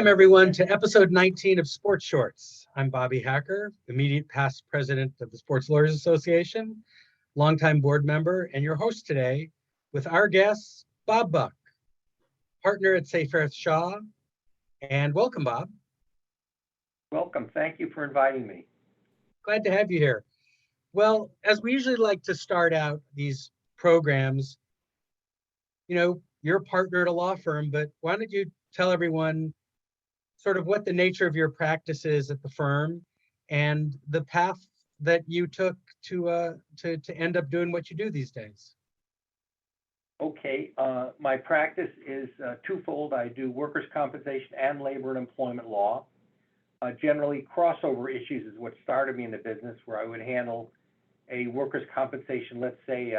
Welcome everyone to episode 19 of Sports Shorts. I'm Bobby Hacker, immediate past president of the Sports Lawyers Association, longtime board member, and your host today with our guest, Bob Buch, partner at Seyfarth Shaw. And welcome, Bob. Welcome. Thank you for inviting me. Glad to have you here. Well, as we usually like to start out these programs, you're a partner at a law firm, but why don't you tell everyone sort of what the nature of your practice is at the firm and the path that you took to end up doing what you do these days. Okay, my practice is twofold. I do workers' compensation and labor and employment law. Generally, crossover issues is what started me in the business, where I would handle a workers' compensation, let's say,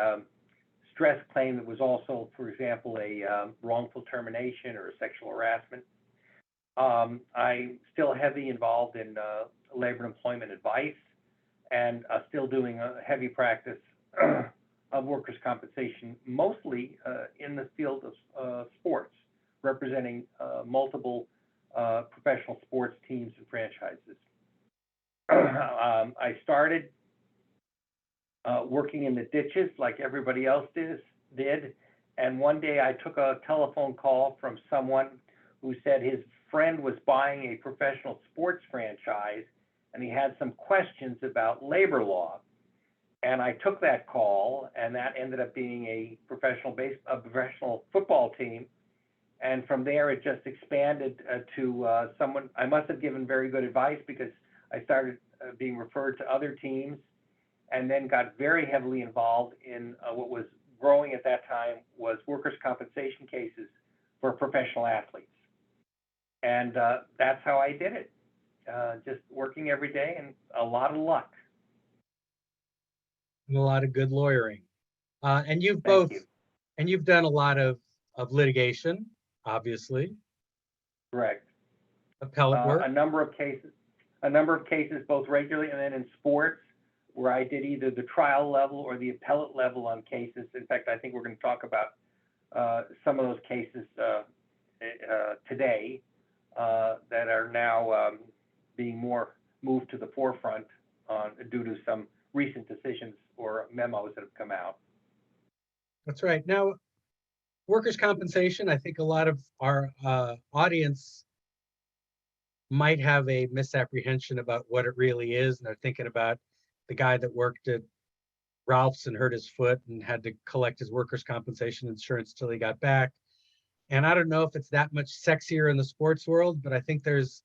stress claim that was also, for example, a wrongful termination or a sexual harassment. I'm still heavy involved in labor and employment advice, and still doing a heavy practice of workers' compensation, mostly in the field of sports, representing multiple professional sports teams and franchises. I started working in the ditches like everybody else did, and one day I took a telephone call from someone who said his friend was buying a professional sports franchise and he had some questions about labor law. And I took that call, and that ended up being a professional football team. And from there, it just expanded to someone. I must have given very good advice, because I started being referred to other teams, and then got very heavily involved in what was growing at that time was workers' compensation cases for professional athletes. And that's how I did it, just working every day and a lot of luck. And a lot of good lawyering. And you've You've done a lot of litigation, obviously. Correct. Appellate work. A number of cases, both regularly and then in sports, where I did either the trial level or the appellate level on cases. In fact, I think we're going to talk about some of those cases today that are now being more moved to the forefront due to some recent decisions or memos that have come out. That's right. Now, workers' compensation, I think a lot of our audience might have a misapprehension about what it really is. And they're thinking about the guy that worked at Ralph's and hurt his foot and had to collect his workers' compensation insurance till he got back. And I don't know if it's that much sexier in the sports world, but I think there's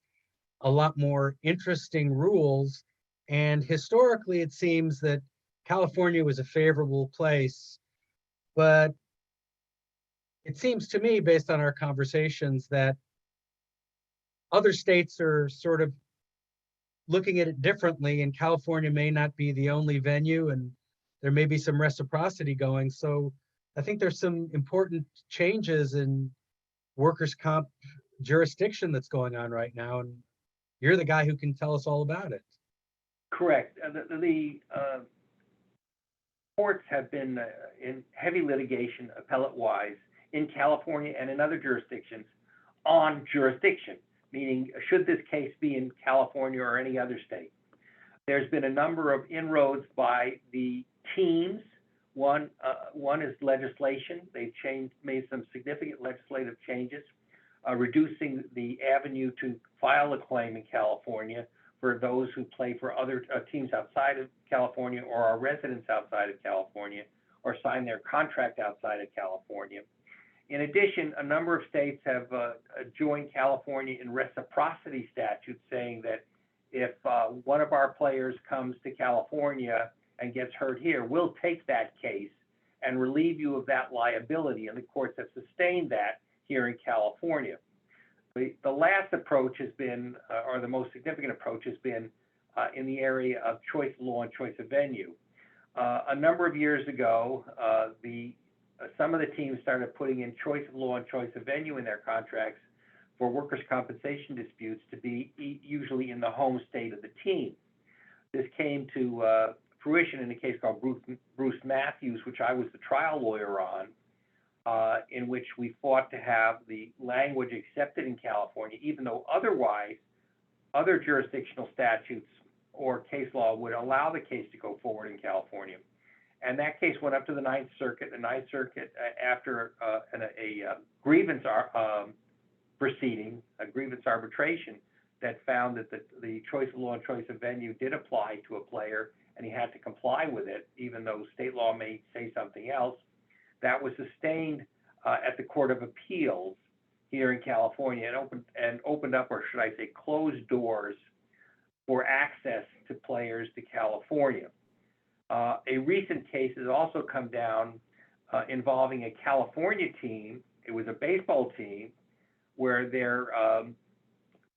a lot more interesting rules. And historically, it seems that California was a favorable place, but it seems to me, based on our conversations, that other states are sort of looking at it differently, and California may not be the only venue, and there may be some reciprocity going. So I think there's some important changes in workers' comp jurisdiction that's going on right now, and you're the guy who can tell us all about it. Correct. The courts have been in heavy litigation, appellate-wise, in California and in other jurisdictions on jurisdiction, meaning should this case be in California or any other state. There's been a number of inroads by the teams. One is legislation. They've made some significant legislative changes, reducing the avenue to file a claim in California for those who play for other teams outside of California, or are residents outside of California, or sign their contract outside of California. In addition, a number of states have joined California in reciprocity statutes, saying that if one of our players comes to California and gets hurt here, we'll take that case and relieve you of that liability. And the courts have sustained that here in California. The last approach has been, or the most significant approach has been in the area of choice of law and choice of venue. A number of years ago, some of the teams started putting in choice of law and choice of venue in their contracts for workers' compensation disputes to be usually in the home state of the team. This came to fruition in a case called Bruce Matthews, which I was the trial lawyer on, in which we fought to have the language accepted in California, even though otherwise other jurisdictional statutes or case law would allow the case to go forward in California. And that case went up to the Ninth Circuit. The Ninth Circuit, after a grievance proceeding, a grievance arbitration, that found that the choice of law and choice of venue did apply to a player, and he had to comply with it, even though state law may say something else. That was sustained at the Court of Appeals here in California, and opened up, or should I say, closed doors for access to players to California. A recent case has also come down involving a California team. It was a baseball team where their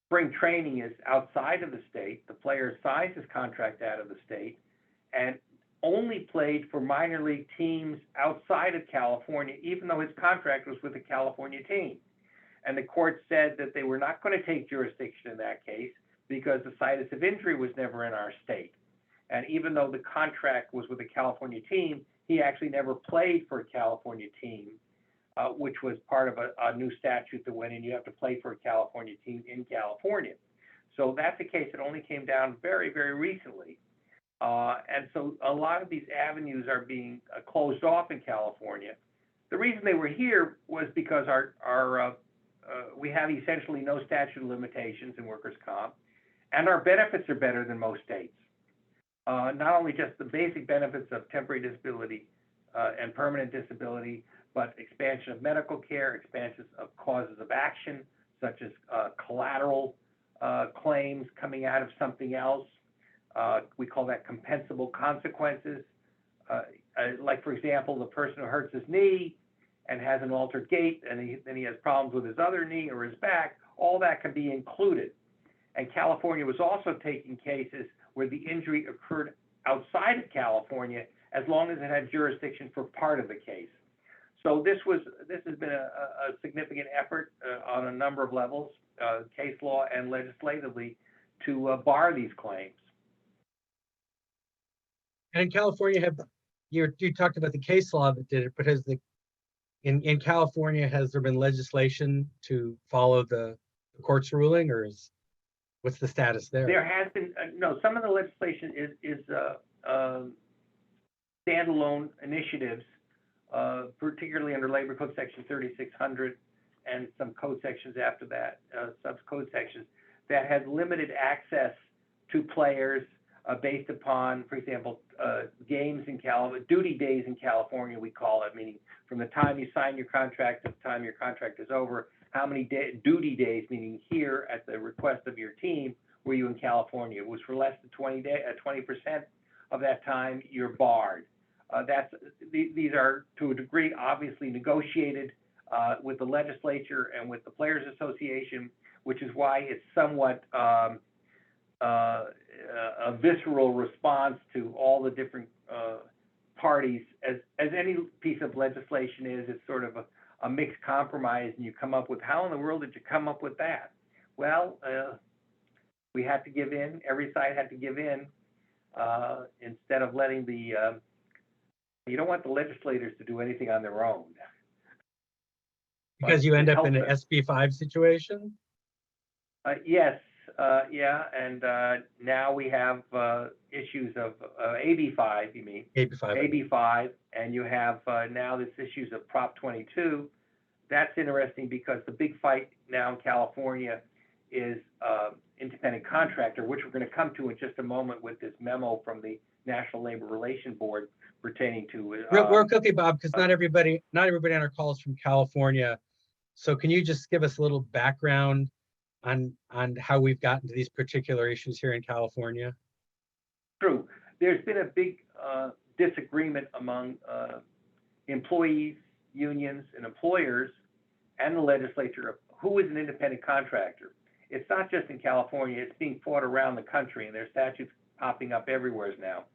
spring training is outside of the state. The player signs his contract out of the state and only played for minor league teams outside of California, even though his contract was with a California team. And the court said that they were not going to take jurisdiction in that case because the situs of injury was never in our state. And even though the contract was with a California team, he actually never played for a California team, which was part of a new statute that went in. You have to play for a California team in California. So that's a case that only came down very, very recently. And so a lot of these avenues are being closed off in California. The reason they were here was because we have essentially no statute of limitations in workers' comp, and our benefits are better than most states. Not only just the basic benefits of temporary disability and permanent disability, but expansion of medical care, expansion of causes of action, such as collateral claims coming out of something else. We call that compensable consequences. Like, for example, the person who hurts his knee and has an altered gait, and then he has problems with his other knee or his back, all that can be included. And California was also taking cases where the injury occurred outside of California, as long as it had jurisdiction for part of the case. So this has been a significant effort on a number of levels, case law and legislatively, to bar these claims. And in California, you talked about the case law that did it, but in California, has there been legislation to follow the court's ruling, or what's the status there? There has been no. Some of the legislation is standalone initiatives, particularly under Labor Code Section 3600 and some code sections after that, sub-code sections, that has limited access to players based upon, for example, games in California, duty days in California, we call it, meaning from the time you sign your contract to the time your contract is over, how many duty days, meaning here at the request of your team, were you in California? It was for less than 20% of that time, you're barred. These are, to a degree, obviously negotiated with the legislature and with the Players Association, which is why it's somewhat a visceral response to all the different parties. As any piece of legislation is, it's sort of a mixed compromise, and you come up with, how in the world did you come up with that? Well, we had to give in. Every side had to give in instead of letting you don't want the legislators to do anything on their own. Because you end up in an SB5 situation? Yes, yeah, and now we have issues of AB5, you mean? AB5, and you have now this issues of Prop 22. That's interesting because the big fight now in California is independent contractor, which we're going to come to in just a moment with this memo from the National Labor Relations Board pertaining to. Real quickly, Bob, because not everybody on our call is from California. So can you just give us a little background on how we've gotten to these particular issues here in California? True. There's been a big disagreement among employees, unions, and employers and the legislature of who is an independent contractor. It's not just in California. It's being fought around the country, and there's statutes popping up everywhere now.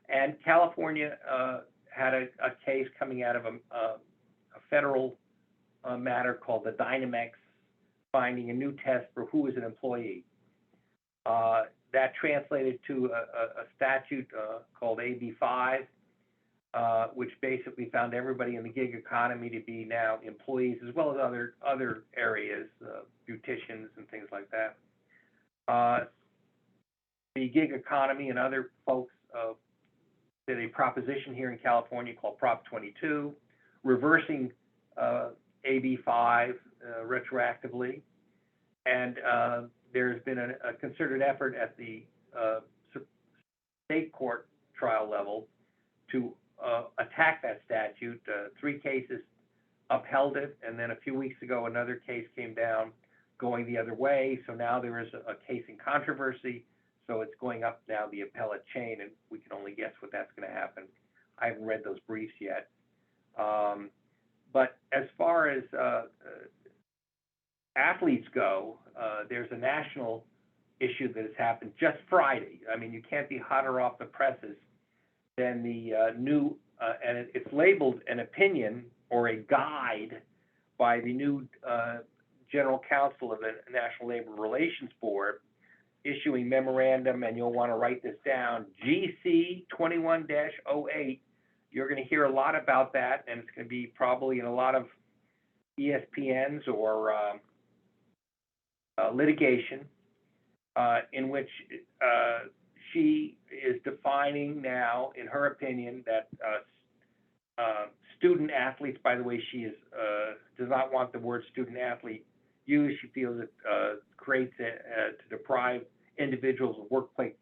And California had a case coming out of a federal matter called the Dynamex, finding a new test for who is an employee. That translated to a statute called AB5, which basically found everybody in the gig economy to be now employees, as well as other areas, beauticians and things like that. The gig economy and other folks did a proposition here in California called Prop 22, reversing AB 5 retroactively, and there's been a concerted effort at the state court trial level to attack that statute. 3 cases upheld it, and then a few weeks ago another case came down going the other way. So now there is a case in controversy. So it's going up now the appellate chain, and we can only guess what that's going to happen. I haven't read those briefs yet. But as far as athletes go, there's a national issue that has happened just Friday. I mean, you can't be hotter off the presses than the new, and it's labeled an opinion or a guide by the new general counsel of the National Labor Relations Board, issuing memorandum, and you'll want to write this down, GC 21-08. You're going to hear a lot about that, and it's going to be probably in a lot of ESPNs or litigation, in which she is defining now, in her opinion, that student athletes, by the way, she is does not want the word student athlete used. She feels it creates to deprive individuals of workplace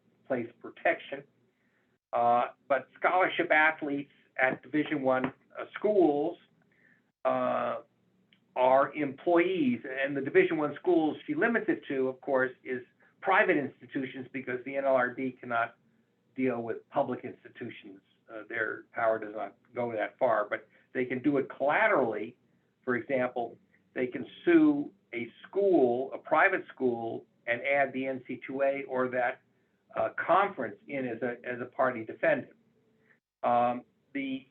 protection. But scholarship athletes at Division I schools are employees, and the Division I schools she limits it to, of course, is private institutions, because the NLRB cannot deal with public institutions. Their power does not go that far, but they can do it collaterally. For example, they can sue a school, a private school, and add the NC2A or that conference in as a party defendant. The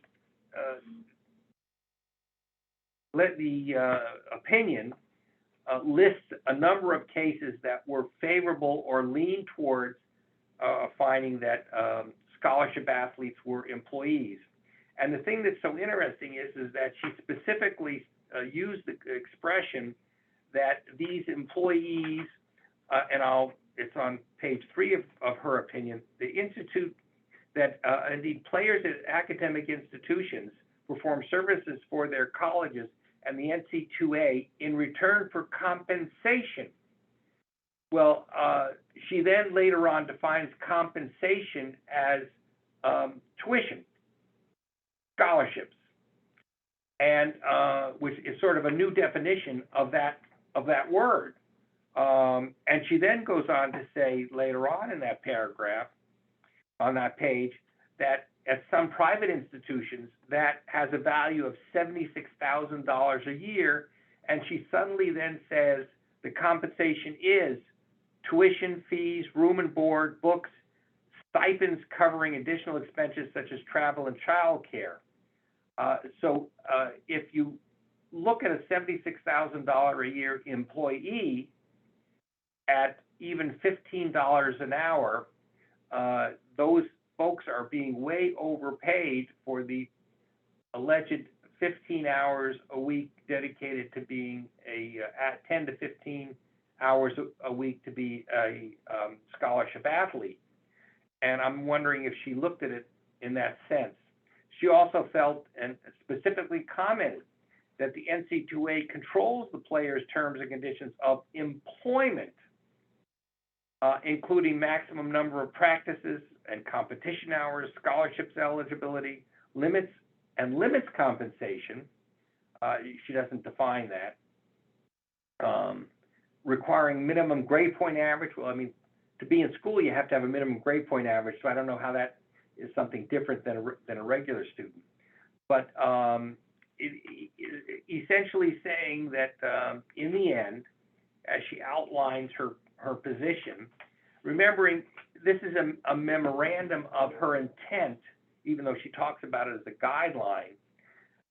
opinion lists a number of cases that were favorable or lean towards finding that scholarship athletes were employees. And the thing that's so interesting is that she specifically used the expression that these employees, it's on page 3 of her opinion, the institute that indeed players at academic institutions perform services for their colleges and the NC2A in return for compensation. Well, she then later on defines compensation as tuition, scholarships, and which is sort of a new definition of that word. And she then goes on to say later on in that paragraph, on that page, that at some private institutions that has a value of $76,000 a year, and she suddenly then says the compensation is tuition fees, room and board, books, stipends covering additional expenses such as travel and child care. So if you look at a $76,000 a year employee at even $15 an hour, those folks are being way overpaid for the alleged 15 hours a week dedicated to being at 10 to 15 hours a week to be a scholarship athlete. And I'm wondering if she looked at it in that sense. She also felt and specifically commented that the NC2A controls the players' terms and conditions of employment, including maximum number of practices and competition hours, scholarships eligibility, limits compensation. She doesn't define that. Requiring minimum grade point average. Well, I mean, to be in school, you have to have a minimum grade point average, so I don't know how that is something different than a regular student. But essentially saying that in the end, as she outlines her position, remembering this is a memorandum of her intent, even though she talks about it as a guideline,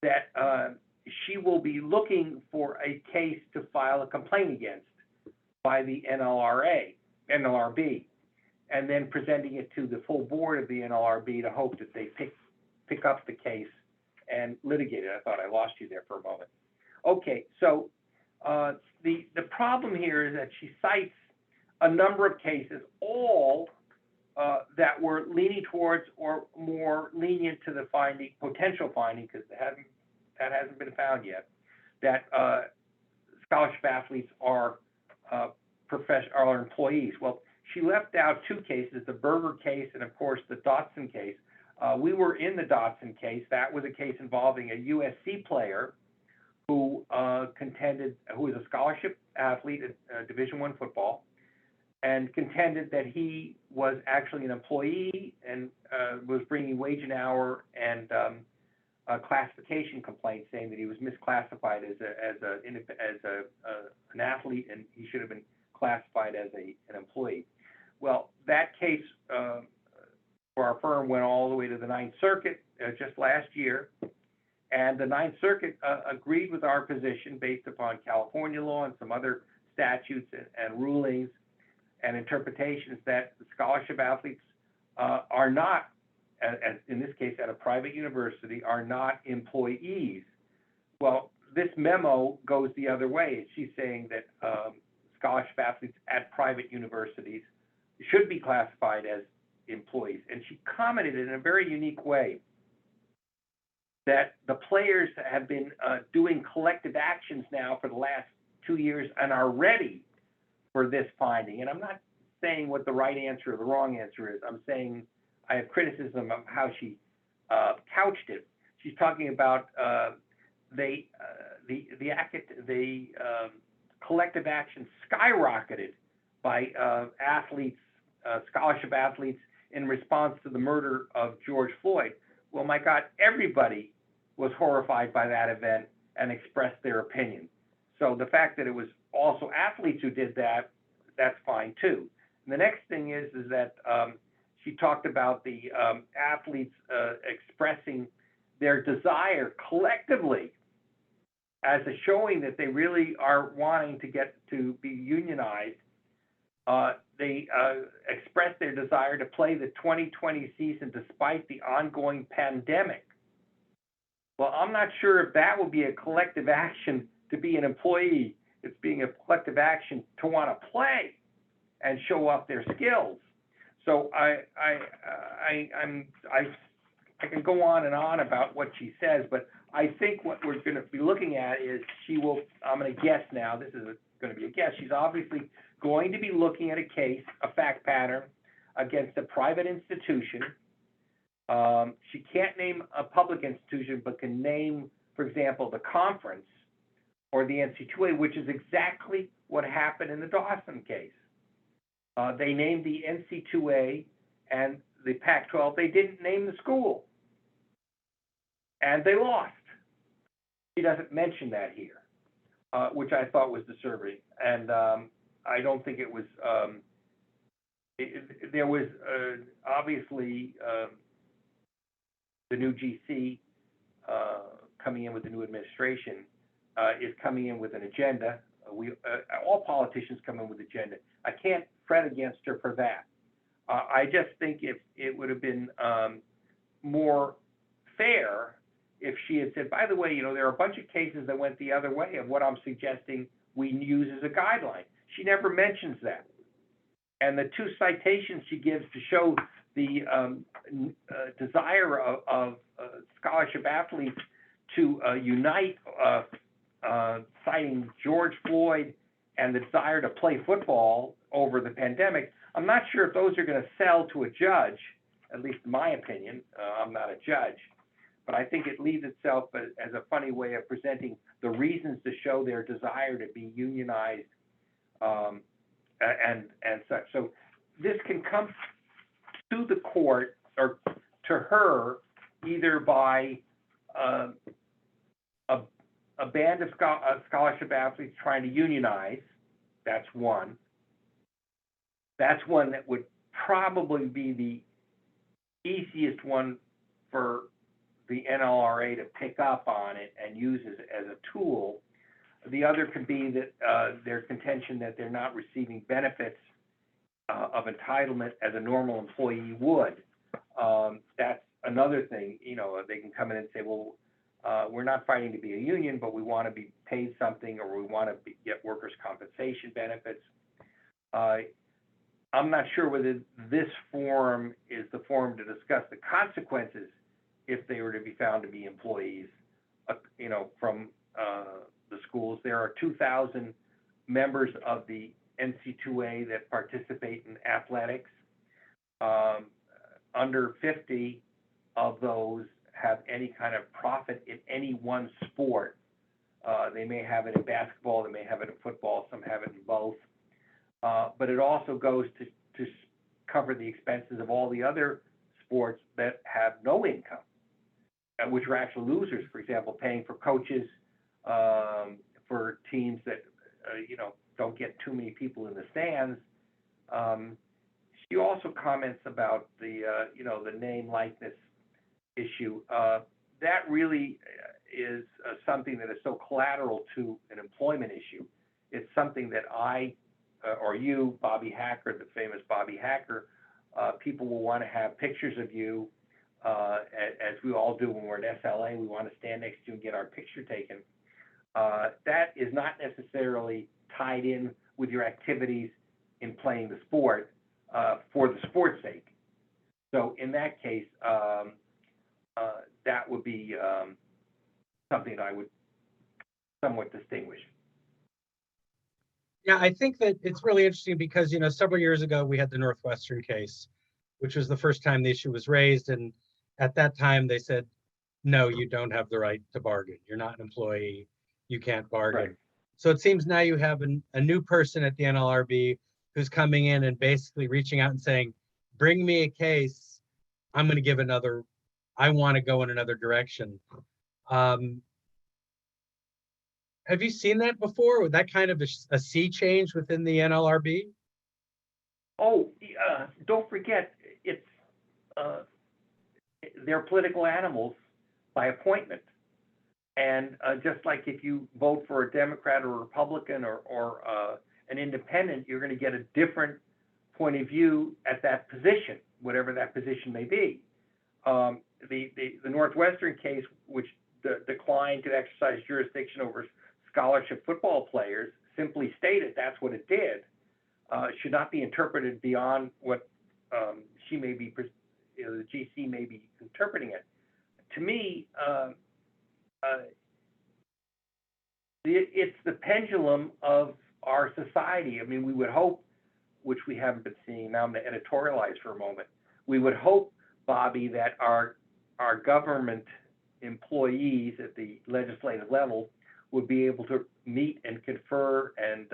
that she will be looking for a case to file a complaint against by the NLRB, and then presenting it to the full board of the NLRB to hope that they pick pick up the case and litigate it. I thought I lost you there for a moment. Okay, so the problem here is that she cites a number of cases, all that were leaning towards or more lenient to the finding, potential finding, because that hasn't been found yet, that scholarship athletes are are employees. Well, she left out two cases, the Berger case and, of course, the Dotson case. We were in the Dotson case. That was a case involving a USC player who who was a scholarship athlete at Division I football, and contended that he was actually an employee and was bringing wage and hour and classification complaints, saying that he was misclassified as an athlete and he should have been classified as an employee. Well, that case for our firm went all the way to the Ninth Circuit just last year, and the Ninth Circuit agreed with our position based upon California law and some other statutes and rulings and interpretations that the scholarship athletes are not, as in this case at a private university, are not employees. Well, this memo goes the other way. She's saying that scholarship athletes at private universities should be classified as employees. And she commented in a very unique way that the players have been doing collective actions now for the last 2 years and are ready for this finding. And I'm not saying what the right answer or the wrong answer is. I'm saying I have criticism of how she couched it. She's talking about the collective action skyrocketed by athletes, scholarship athletes, in response to the murder of George Floyd. Well, my God, everybody was horrified by that event and expressed their opinion. So the fact that it was also athletes who did that, that's fine too. And the next thing is that she talked about the athletes expressing their desire collectively as a showing that they really are wanting to get to be unionized. They expressed their desire to play the 2020 season despite the ongoing pandemic. Well, I'm not sure if that will be a collective action to be an employee. It's being a collective action to want to play and show off their skills. So I can go on and on about what she says, but I think what we're going to be looking at is I'm going to guess now, this is going to be a guess, she's obviously going to be looking at a case, a fact pattern, against a private institution. She can't name a public institution, but can name, for example, the conference or the NC2A, which is exactly what happened in the Dawson case. They named the NC2A and the Pac-12. They didn't name the school, and they lost. She doesn't mention that here, which I thought was disturbing. And I don't think it was, there was obviously the new GC coming in with the new administration is coming in with an agenda. All politicians come in with agenda. I can't fret against her for that. I just think if it would have been more fair if she had said, by the way, there are a bunch of cases that went the other way of what I'm suggesting we use as a guideline. She never mentions that. And the two citations she gives to show the desire of scholarship athletes to unite, citing George Floyd and the desire to play football over the pandemic, I'm not sure if those are going to sell to a judge, at least in my opinion. I'm not a judge. But I think it leaves itself as a funny way of presenting the reasons to show their desire to be unionized and such. So this can come to the court or to her either by a band of scholarship athletes trying to unionize. That's one. That's one that would probably be the easiest one for the NLRA to pick up on it and use as a tool. The other could be that their contention that they're not receiving benefits of entitlement as a normal employee would. That's another thing, they can come in and say, well, we're not fighting to be a union, but we want to be paid something, or we want to get workers' compensation benefits. I'm not sure whether this forum is the forum to discuss the consequences if they were to be found to be employees, from the schools. There are 2,000 members of the NC2A that participate in athletics. Under 50 of those have any kind of profit in any one sport. They may have it in basketball, they may have it in football, some have it in both. But it also goes to cover the expenses of all the other sports that have no income, which are actual losers. For example, paying for coaches for teams that don't get too many people in the stands. She also comments about the the name likeness issue. That really is something that is so collateral to an employment issue. It's something that I or you, Bobby Hacker, the famous Bobby Hacker, people will want to have pictures of you, as we all do when we're at SLA. We want to stand next to you and get our picture taken. That is not necessarily tied in with your activities in playing the sport for the sport's sake. So in that case, that would be something that I would somewhat distinguish. Yeah, I think that it's really interesting because, several years ago we had the Northwestern case, which was the first time the issue was raised. And at that time they said, no, you don't have the right to bargain. You're not an employee. You can't bargain. Right. So it seems now you have a new person at the NLRB who's coming in and basically reaching out and saying, bring me a case. I'm going to give I want to go in another direction. Have you seen that before? With that kind of a sea change within the NLRB? Oh, don't forget, it's they're political animals by appointment. And just like if you vote for a Democrat or a Republican or an independent, you're going to get a different point of view at that position, whatever that position may be. The Northwestern case, which declined to exercise jurisdiction over scholarship football players, simply stated that's what it did, should not be interpreted beyond what she may be, the GC may be interpreting it. To me, it's the pendulum of our society. I mean, we would hope, which we haven't been seeing. Now I'm going to editorialize for a moment. We would hope, Bobby, that our government employees at the legislative level would be able to meet and confer and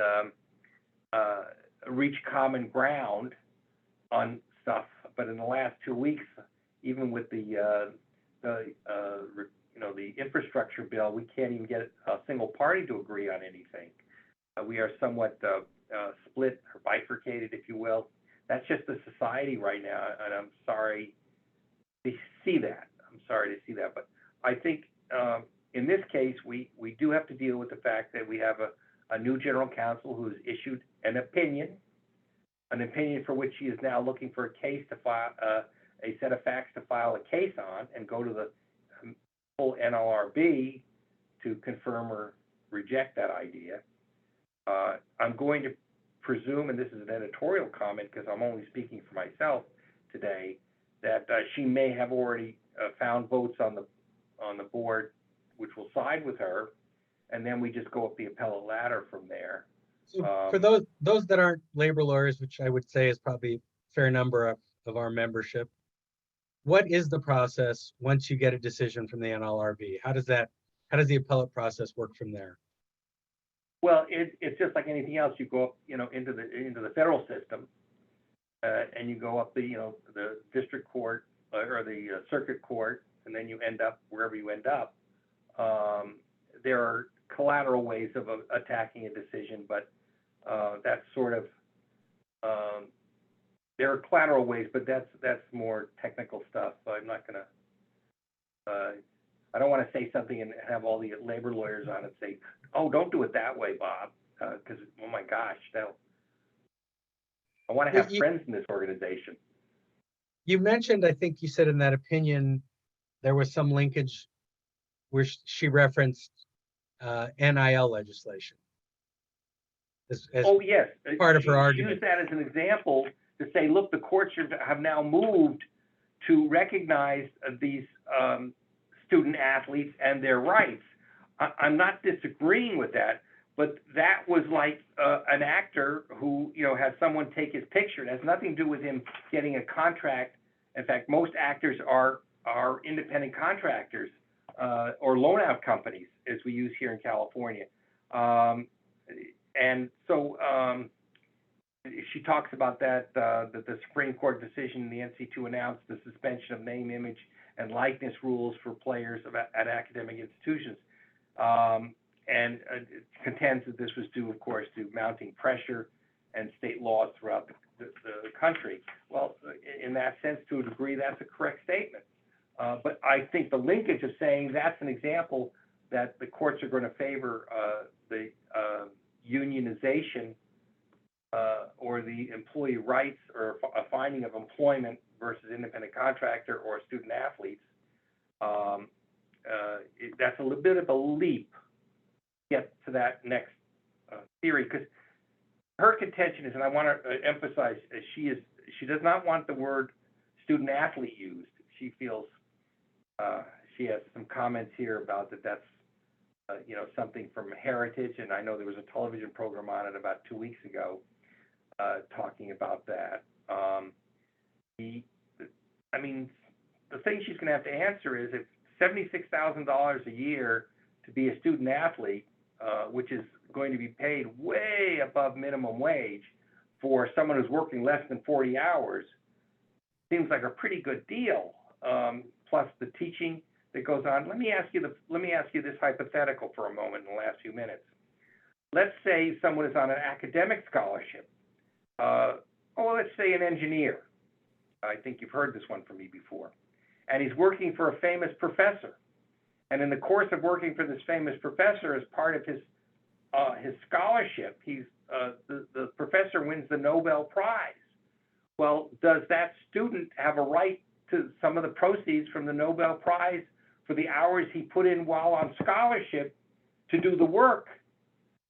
reach common ground on stuff. But in the last 2 weeks, even with the infrastructure bill, we can't even get a single party to agree on anything. We are somewhat split or bifurcated, if you will. That's just the society right now, and I'm sorry to see that. But I think in this case, we do have to deal with the fact that we have a new general counsel who has issued an opinion for which she is now looking for a case to file, a set of facts to file a case on and go to the full NLRB to confirm or reject that idea. I'm going to presume, and this is an editorial comment because I'm only speaking for myself today, that she may have already found votes on the board which will side with her, and then we just go up the appellate ladder from there. So for those that aren't labor lawyers, which I would say is probably a fair number of our membership, what is the process once you get a decision from the NLRB? How does the appellate process work from there? Well, it's just like anything else. You go up, into the federal system, and you go up the district court or the circuit court, and then you end up wherever you end up. There are collateral ways of attacking a decision, but that's sort of there are collateral ways, but that's more technical stuff. So I'm not gonna. I don't want to say something and have all the labor lawyers on and say, "Oh, don't do it that way, Bob," because oh my gosh, I want to have friends in this organization. You mentioned, I think you said in that opinion, there was some linkage where she referenced NIL legislation as Oh, yes. part of her She argument. used that as an example to say, look, the courts have now moved to recognize these student athletes and their rights. I'm not disagreeing with that, but that was like an actor who, has someone take his picture. It has nothing to do with him getting a contract. In fact, most actors are independent contractors or loan-out companies, as we use here in California. And so she talks about that the Supreme Court decision in the NC2 announced the suspension of name, image, and likeness rules for players at academic institutions, and contends that this was due, of course, to mounting pressure and state laws throughout the country. Well, in that sense, to a degree, that's a correct statement. But I think the linkage of saying that's an example that the courts are going to favor the unionization or the employee rights or a finding of employment versus independent contractor or student athletes, that's a little bit of a leap to get to that next theory, because her contention is, and I want to emphasize, she does not want the word student athlete used. She feels she has some comments here about that's something from heritage, and I know there was a television program on it about 2 weeks ago talking about that. The thing she's going to have to answer is, if $76,000 a year to be a student athlete, which is going to be paid way above minimum wage for someone who's working less than 40 hours, seems like a pretty good deal. Plus the teaching that goes on. Let me ask you this hypothetical for a moment in the last few minutes. Let's say someone is on an academic scholarship. Let's say an engineer. I think you've heard this one from me before. And he's working for a famous professor. And in the course of working for this famous professor, as part of his scholarship, the professor wins the Nobel Prize. Well, does that student have a right to some of the proceeds from the Nobel Prize for the hours he put in while on scholarship to do the work?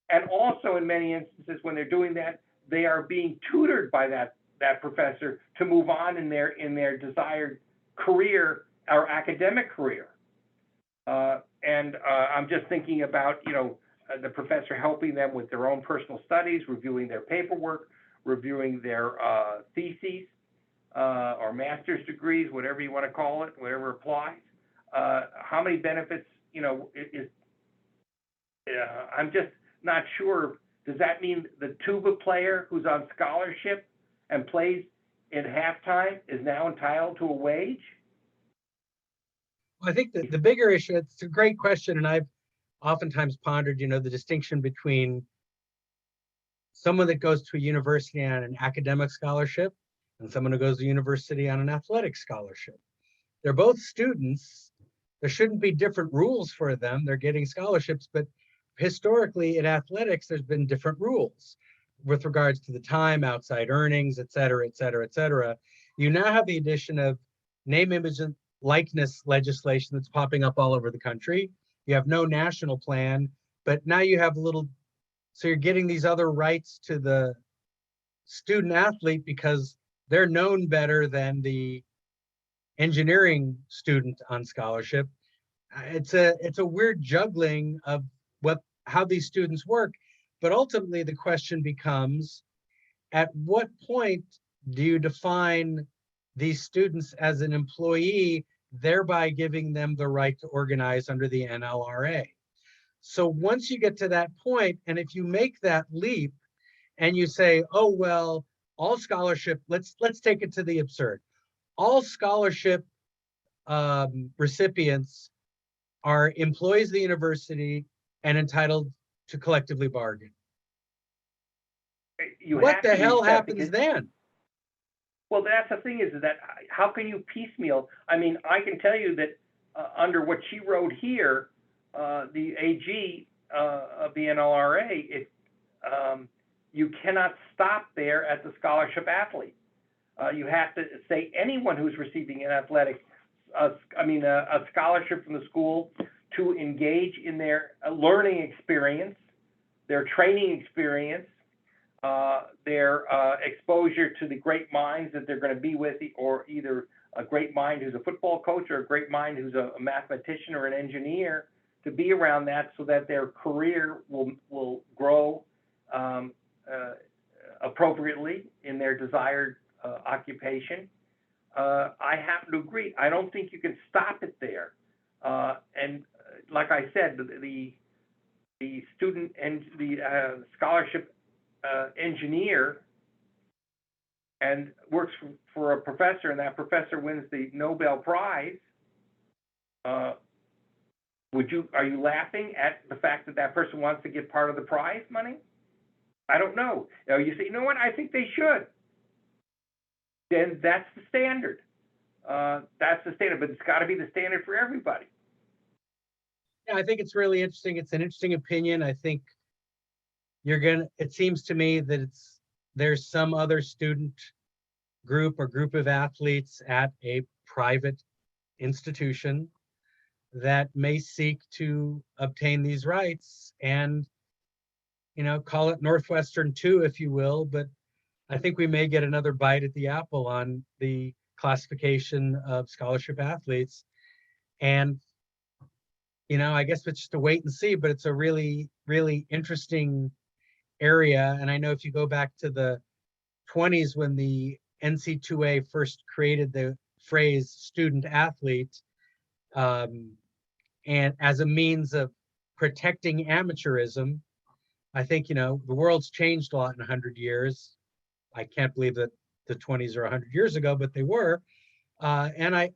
And also, in many instances, when they're doing that, they are being tutored by that professor to move on in their desired career or academic career. And I'm just thinking about, the professor helping them with their own personal studies, reviewing their paperwork, reviewing their theses or master's degrees, whatever you want to call it, whatever applies. How many benefits, I'm just not sure. Does that mean the tuba player who's on scholarship and plays in halftime is now entitled to a wage? I think that the bigger issue, it's a great question, and I've oftentimes pondered, the distinction between someone that goes to a university on an academic scholarship and someone who goes to university on an athletic scholarship. They're both students. There shouldn't be different rules for them. They're getting scholarships, but historically in athletics, there's been different rules with regards to the time, outside earnings, et cetera, et cetera, et cetera. You now have the addition of name, image, and likeness legislation that's popping up all over the country. You have no national plan, but now you have so you're getting these other rights to the student athlete because they're known better than the engineering student on scholarship. It's a weird juggling of how these students work, but ultimately the question becomes, at what point do you define these students as an employee, thereby giving them the right to organize under the NLRA? So once you get to that point, and if you make that leap and you say, oh, well, all scholarship, let's take it to the absurd. All scholarship recipients are employees of the university and entitled to collectively bargain. What the hell happens then? Well, that's the thing, is that how can you piecemeal? I mean, I can tell you that under what she wrote here, the AG of the NLRA, you cannot stop there at the scholarship athlete. You have to say anyone who's receiving an athletic, a scholarship from the school to engage in their learning experience, their training experience, their exposure to the great minds that they're going to be with, or either a great mind who's a football coach or a great mind who's a mathematician or an engineer, to be around that so that their career will grow appropriately in their desired occupation. I happen to agree. I don't think you can stop it there. And like I said, the student and the scholarship engineer and works for a professor, and that professor wins the Nobel Prize. Are you laughing at the fact that that person wants to get part of the prize money? I don't know. You say, you know what? I think they should. Then that's the standard. That's the standard, but it's got to be the standard for everybody. Yeah, I think it's really interesting. It's an interesting opinion. I think it seems to me that there's some other student group or group of athletes at a private institution that may seek to obtain these rights and, call it Northwestern 2, if you will, but I think we may get another bite at the apple on the classification of scholarship athletes. And, I guess it's just a wait and see, but it's a really, really interesting area. And I know if you go back to the 20s when the NC2A first created the phrase student athlete, and as a means of protecting amateurism, I think, the world's changed a lot in 100 years. I can't believe that the 20s are 100 years ago, but they were. And I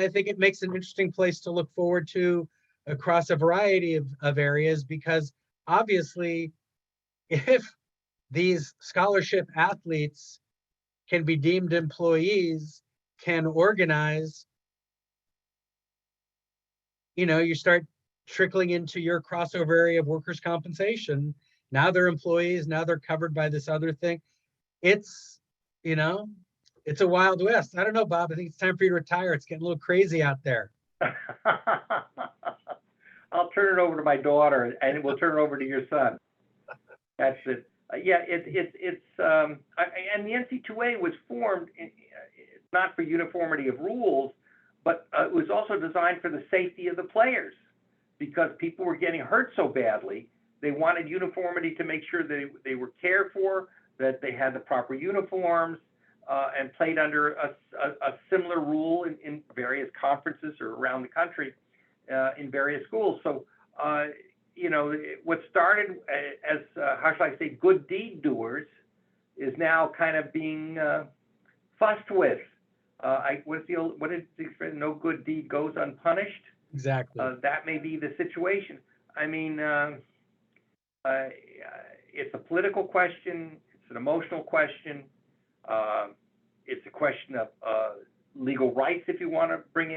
think it makes an interesting place to look forward to across a variety of areas, because obviously, if these scholarship athletes can be deemed employees, can organize, you start trickling into your crossover area of workers' compensation. Now they're employees, now they're covered by this other thing. It's a Wild West. I don't know, Bob. I think it's time for you to retire. It's getting a little crazy out there. I'll turn it over to my daughter, and we'll turn it over to your son. That's it. Yeah, and the NC2A was formed not for uniformity of rules, but it was also designed for the safety of the players, because people were getting hurt so badly. They wanted uniformity to make sure that they were cared for, that they had the proper uniforms, and played under a similar rule in various conferences or around the country in various schools. So, what started as, how shall I say, good deed doers is now kind of being fussed with. What is the expression? No good deed goes unpunished. Exactly. That may be the situation. I mean, it's a political question. It's an emotional question. It's a question of legal rights, if you want to bring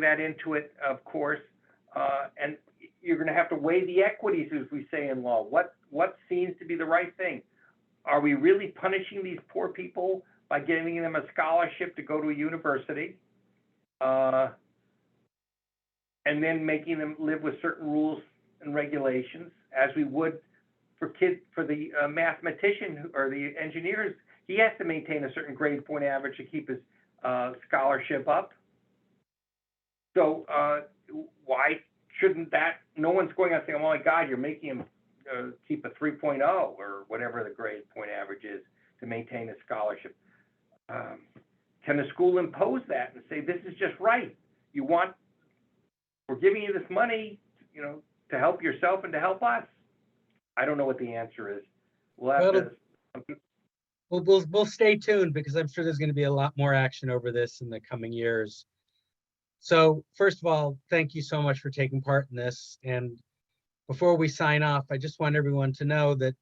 that into it, of course. And you're going to have to weigh the equities, as we say in law. What seems to be the right thing? Are we really punishing these poor people by giving them a scholarship to go to a university, and then making them live with certain rules and regulations, as we would for the mathematician or the engineers? He has to maintain a certain grade point average to keep his scholarship up. So why shouldn't that? No one's going out saying, "Oh my God, you're making him keep a 3.0 or whatever the grade point average is to maintain a scholarship." Can the school impose that and say, "This is just right? We're giving you this money, to help yourself and to help us"? I don't know what the answer is. We'll stay tuned, because I'm sure there's going to be a lot more action over this in the coming years. So first of all, thank you so much for taking part in this. And before we sign off, I just want everyone to know that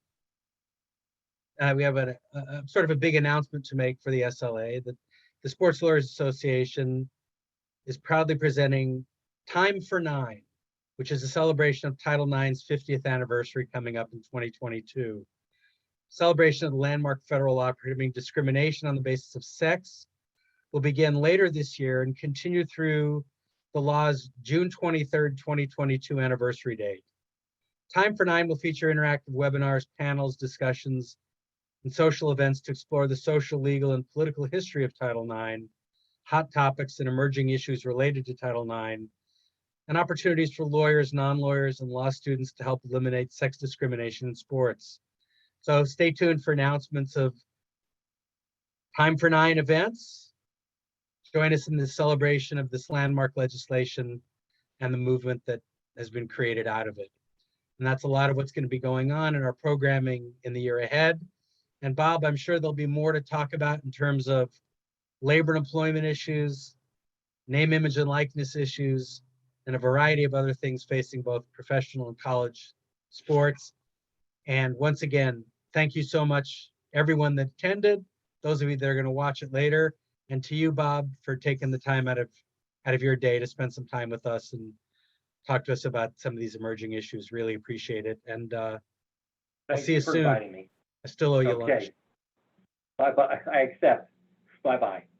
we have a sort of a big announcement to make for the SLA, that the Sports Lawyers Association is proudly presenting Time for 9, which is a celebration of Title IX's 50th anniversary coming up in 2022. celebration of the landmark federal law prohibiting discrimination on the basis of sex will begin later this year and continue through the law's June 23rd, 2022 anniversary date. Time for Nine will feature interactive webinars, panels, discussions, and social events to explore the social, legal, and political history of Title IX, hot topics and emerging issues related to Title IX, and opportunities for lawyers, non-lawyers, and law students to help eliminate sex discrimination in sports. So stay tuned for announcements of Time for Nine events. Join us in the celebration of this landmark legislation and the movement that has been created out of it. And that's a lot of what's going to be going on in our programming in the year ahead. And Bob, I'm sure there'll be more to talk about in terms of labor and employment issues, name, image, and likeness issues, and a variety of other things facing both professional and college sports. And once again, thank you so much, everyone that attended, those of you that are going to watch it later, and to you, Bob, for taking the time out of your day to spend some time with us and talk to us about some of these emerging issues. Really appreciate it. And I'll Thank see you for soon. inviting me. I still owe you lunch. Okay. Bye-bye. I accept. Bye-bye.